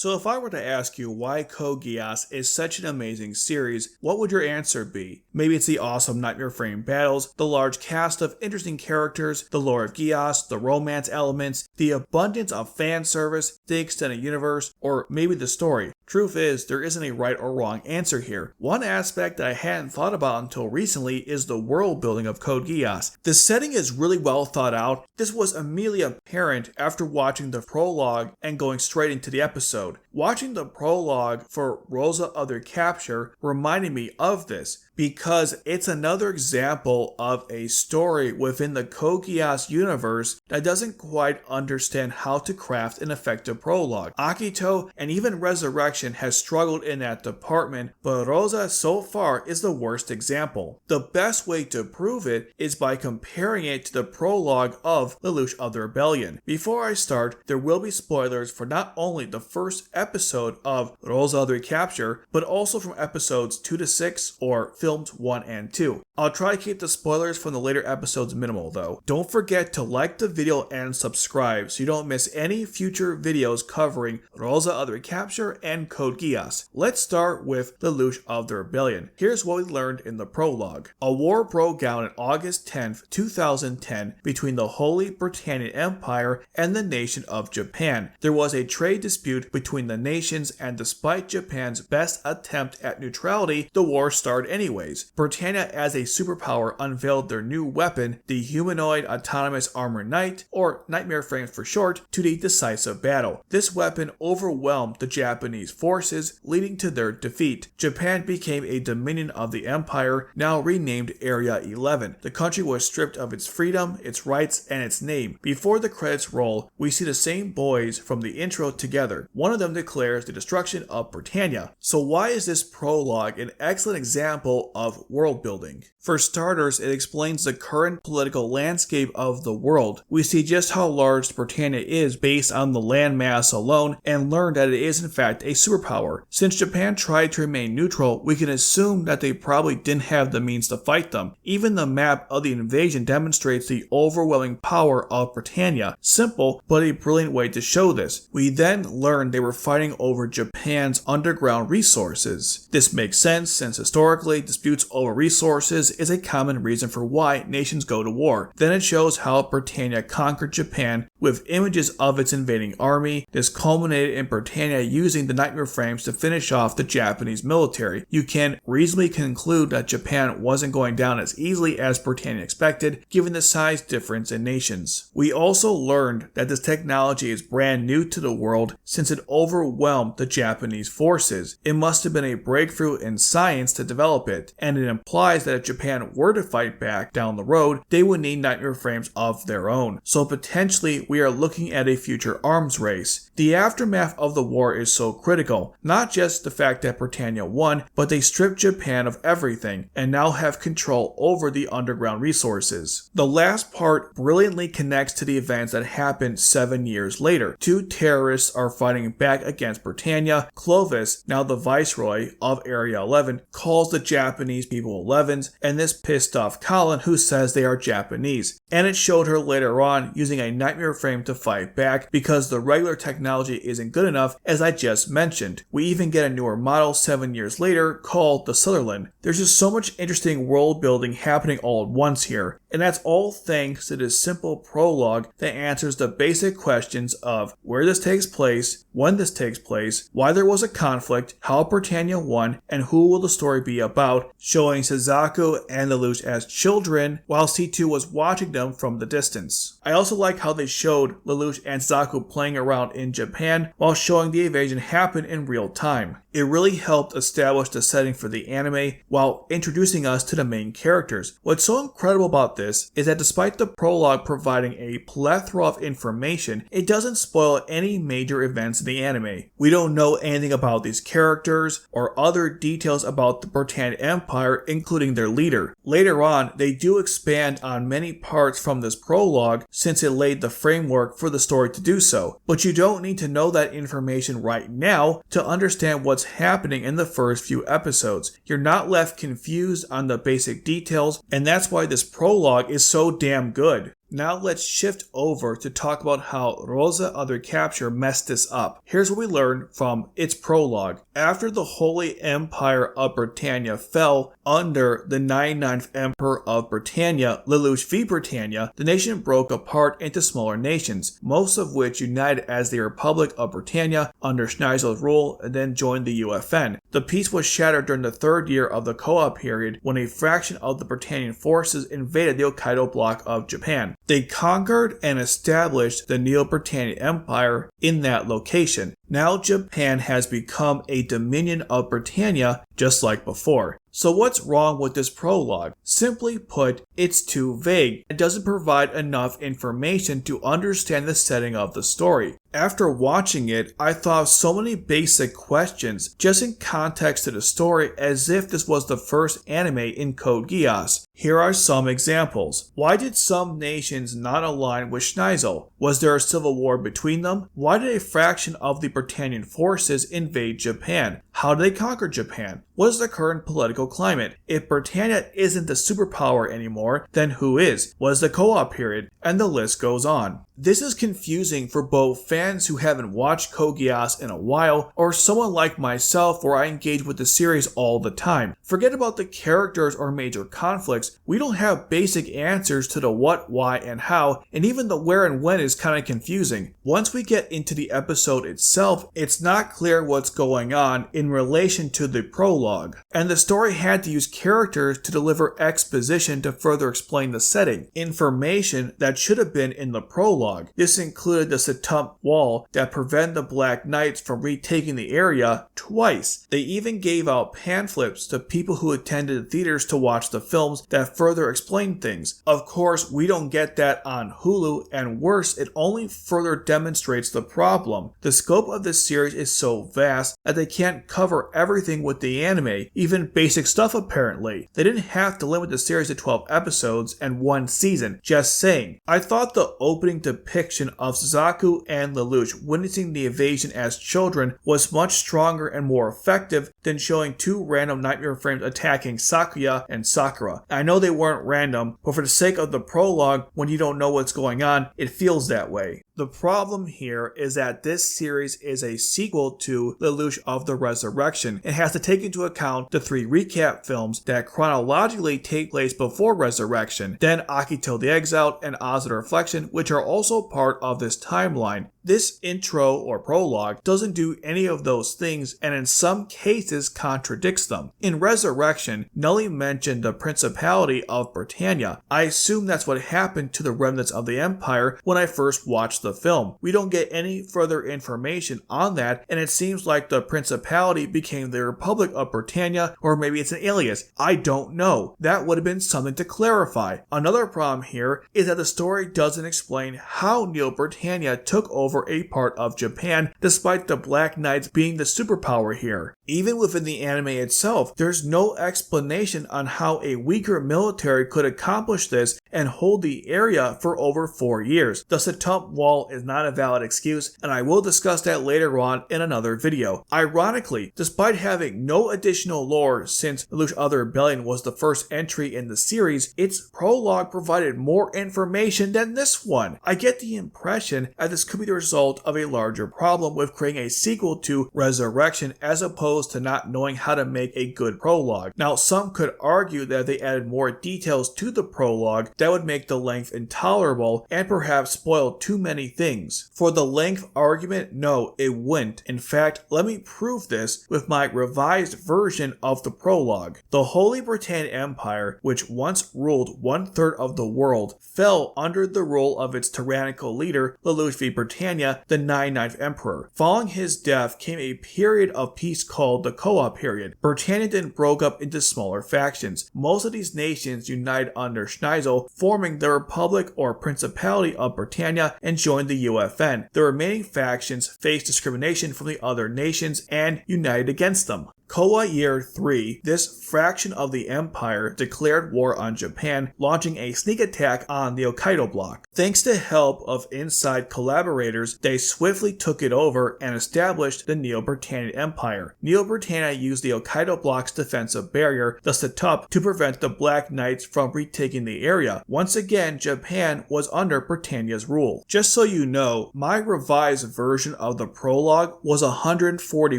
So if I were to ask you why Code Geass is such an amazing series, what would your answer be? Maybe it's the awesome Nightmare Frame battles, the large cast of interesting characters, the lore of Geass, the romance elements, the abundance of fan service, the extended universe, or maybe the story. Truth is, there isn't a right or wrong answer here. One aspect that I hadn't thought about until recently is the world building of Code Geass. The setting is really well thought out. This was immediately apparent after watching the prologue and going straight into the episode. Watching the prologue for Roze of Recapture reminded me of this, because it's another example of a story within the Code Geass universe that doesn't quite understand how to craft an effective prologue. Akito and even Resurrection has struggled in that department, but Roze so far is the worst example. The best way to prove it is by comparing it to the prologue of Lelouch of the Rebellion. Before I start, there will be spoilers for not only the first episode of Roze of Recapture, but also from episodes 2 to 6 or films 1 and 2. I'll try to keep the spoilers from the later episodes minimal though. Don't forget to like the video and subscribe so you don't miss any future videos covering Roze of Recapture and Code Geass. Let's start with Lelouch of the Rebellion. Here's what we learned in the prologue. A war broke out on August 10th, 2010 between the Holy Britannian Empire and the nation of Japan. There was a trade dispute between the nations, and despite Japan's best attempt at neutrality, the war started anyways. Britannia as a superpower unveiled their new weapon, the Humanoid Autonomous Armored Knight, or Nightmare Frames for short, to the decisive battle. This weapon overwhelmed the Japanese forces, leading to their defeat. Japan became a dominion of the Empire, now renamed Area 11. The country was stripped of its freedom, its rights, and its name. Before the credits roll, we see the same boys from the intro together. One of them declares the destruction of Britannia. So why is this prologue an excellent example of world building? For starters, it explains the current political landscape of the world. We see just how large Britannia is based on the landmass alone, and learn that it is in fact a superpower. Since Japan tried to remain neutral, we can assume that they probably didn't have the means to fight them. Even the map of the invasion demonstrates the overwhelming power of Britannia. Simple, but a brilliant way to show this. We then learn they were fighting over Japan's underground resources. This makes sense since historically, disputes over resources is a common reason for why nations go to war. Then it shows how Britannia conquered Japan with images of its invading army. This culminated in Britannia using the Nightmare Frames to finish off the Japanese military. You can reasonably conclude that Japan wasn't going down as easily as Britannia expected, given the size difference in nations. We also learned that this technology is brand new to the world since it overwhelmed the Japanese forces. It must have been a breakthrough in science to develop it, and it implies that if Japan were to fight back down the road, they would need Nightmare Frames of their own. So potentially we are looking at a future arms race. The aftermath of the war is so critical, not just the fact that Britannia won, but they stripped Japan of everything and now have control over the underground resources. The last part brilliantly connects to the events that happened 7 years later. Two terrorists are fighting back against Britannia. Clovis, now the viceroy of Area 11, calls the Japanese people 11s, and this pissed off Colin, who says they are Japanese. And it showed her later on using a Nightmare Frame to fight back because the regular technology isn't good enough, as I just mentioned. We even get a newer model 7 years later called the Sutherland. There's just so much interesting world building happening all at once here, and that's all thanks to this simple prologue that answers the basic questions of where this takes place, when this takes place, why there was a conflict, how Britannia won, and who will the story be about, showing Suzaku and Lelouch as children while C2 was watching them from the distance. I also like how they showed Lelouch and Suzaku playing around in Japan while showing the invasion happen in real time. It really helped establish the setting for the anime while introducing us to the main characters. What's so incredible about this is that despite the prologue providing a plethora of information, it doesn't spoil any major events in the anime. We don't know anything about these characters or other details about the Britannian Empire, including their leader. Later on, they do expand on many parts from this prologue since it laid the framework for the story to do so, but you don't need to know that information right now to understand what's happening in the first few episodes. You're not left confused on the basic details, and that's why this prologue is so damn good. Now let's shift over to talk about how Roze of Recapture messed this up. Here's what we learn from its prologue. After the Holy Empire of Britannia fell under the 99th Emperor of Britannia, Lelouch v. Britannia, the nation broke apart into smaller nations, most of which united as the Republic of Britannia under Schneisel's rule and then joined the UFN. The peace was shattered during the third year of the Koa period when a fraction of the Britannian forces invaded the Hokkaido bloc of Japan. They conquered and established the Neo-Britannian Empire in that location. Now Japan has become a dominion of Britannia just like before. So what's wrong with this prologue? Simply put, it's too vague. It doesn't provide enough information to understand the setting of the story. After watching it, I thought of so many basic questions just in context to the story as if this was the first anime in Code Geass. Here are some examples. Why did some nations not align with Schneisel? Was there a civil war between them? Why did a fraction of the Britannian forces invade Japan? How did they conquer Japan? What is the current political climate? If Britannia isn't the superpower anymore, then who is? What is the co-op period? And the list goes on. This is confusing for both fans who haven't watched Code Geass in a while, or someone like myself where I engage with the series all the time. Forget about the characters or major conflicts, we don't have basic answers to the what, why, and how, and even the where and when is kinda confusing. Once we get into the episode itself, it's not clear what's going on in relation to the prologue, and the story had to use characters to deliver exposition to further explain the setting, information that should have been in the prologue. This included the Setump Wall that prevented the Black Knights from retaking the area twice. They even gave out pamphlets to people who attended the theaters to watch the films that further explained things. Of course, we don't get that on Hulu, and worse, it only further demonstrates the problem. The scope of this series is so vast that they can't cover everything with the anime, even basic stuff apparently. They didn't have to limit the series to 12 episodes and one season, just saying. I thought the opening depiction of Suzaku and Lelouch witnessing the invasion as children was much stronger and more effective than showing two random nightmare frames attacking Sakuya and Sakura. I know they weren't random, but for the sake of the prologue, when you don't know what's going on, it feels that way. The problem here is that this series is a sequel to Lelouch of the Resurrection and has to take into account the 3 recap films that chronologically take place before Resurrection, then Akito the Exiled and Oz the Reflection, which are also part of this timeline. This intro or prologue doesn't do any of those things and in some cases contradicts them. In Resurrection, Nelly mentioned the Principality of Britannia. I assume that's what happened to the remnants of the Empire when I first watched the film. We don't get any further information on that, and it seems like the Principality became the Republic of Britannia, or maybe it's an alias. I don't know. That would have been something to clarify. Another problem here is that the story doesn't explain how Neo-Britannia took over a part of Japan, despite the Black Knights being the superpower here. Even within the anime itself, there's no explanation on how a weaker military could accomplish this and hold the area for over 4 years. The Setump Wall is not a valid excuse, and I will discuss that later on in another video. Ironically, despite having no additional lore since Lelouch of the Rebellion was the first entry in the series, its prologue provided more information than this one. I get the impression that this could be the result of a larger problem with creating a sequel to Resurrection as opposed to not knowing how to make a good prologue. Now, some could argue that if they added more details to the prologue, that would make the length intolerable and perhaps spoil too many things. For the length argument, no, it wouldn't. In fact, let me prove this with my revised version of the prologue. The Holy Britannian Empire, which once ruled 1/3 of the world, fell under the rule of its tyrannical leader, Lelouch v. Britannia, the 99th Emperor. Following his death came a period of peace called the Koa period. Britannia then broke up into smaller factions. Most of these nations united under Schneisel, forming the Republic or Principality of Britannia and joined the UFN. The remaining factions faced discrimination from the other nations nations and united against them. Kowa Year 3, this fraction of the empire declared war on Japan, launching a sneak attack on the Hokkaido bloc. Thanks to help of inside collaborators, they swiftly took it over and established the Neo-Britannian Empire. Neo-Britannia used the Hokkaido bloc's defensive barrier, the Setup, to prevent the Black Knights from retaking the area. Once again, Japan was under Britannia's rule. Just so you know, my revised version of the prologue was 140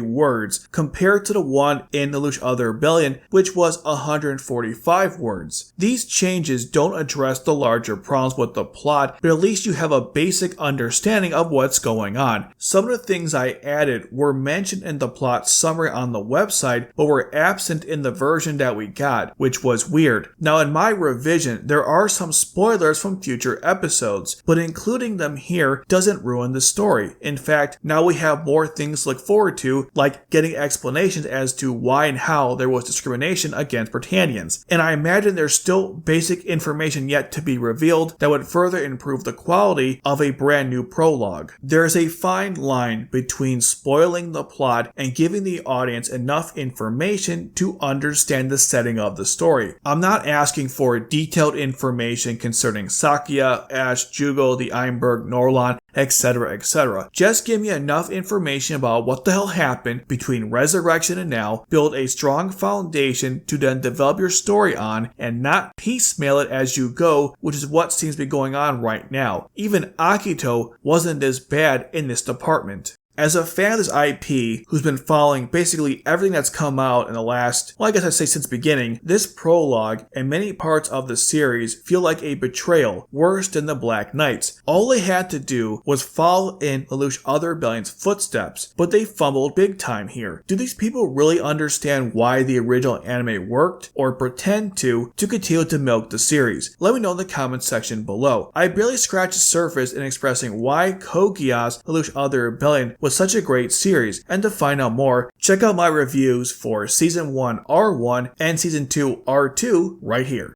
words compared to the one in Lelouch Other Rebellion, which was 145 words. These changes don't address the larger problems with the plot, but at least you have a basic understanding of what's going on. Some of the things I added were mentioned in the plot summary on the website, but were absent in the version that we got, which was weird. Now in my revision, there are some spoilers from future episodes, but including them here doesn't ruin the story. In fact, now we have more things to look forward to, like getting explanations as to why and how there was discrimination against Britannians. And I imagine there's still basic information yet to be revealed that would further improve the quality of a brand new prologue. There's a fine line between spoiling the plot and giving the audience enough information to understand the setting of the story. I'm not asking for detailed information concerning Sakya, Ash, Jugo, the Einberg, Norlon, etc., etc. Just give me enough information about what the hell happened between Resurrection and now, build a strong foundation to then develop your story on, and not piecemeal it as you go, which is what seems to be going on right now. Even Akito wasn't this bad in this department. As a fan of this IP, who's been following basically everything that's come out in the last, well, I guess I'd say since the beginning, this prologue and many parts of the series feel like a betrayal, worse than the Black Knights. All they had to do was follow in Lelouch Other Rebellion's footsteps, but they fumbled big time here. Do these people really understand why the original anime worked, or pretend to continue to milk the series? Let me know in the comments section below. I barely scratched the surface in expressing why Code Geass Lelouch Other Rebellion was such a great series, and to find out more, check out my reviews for Season 1 R1 and Season 2 R2 right here.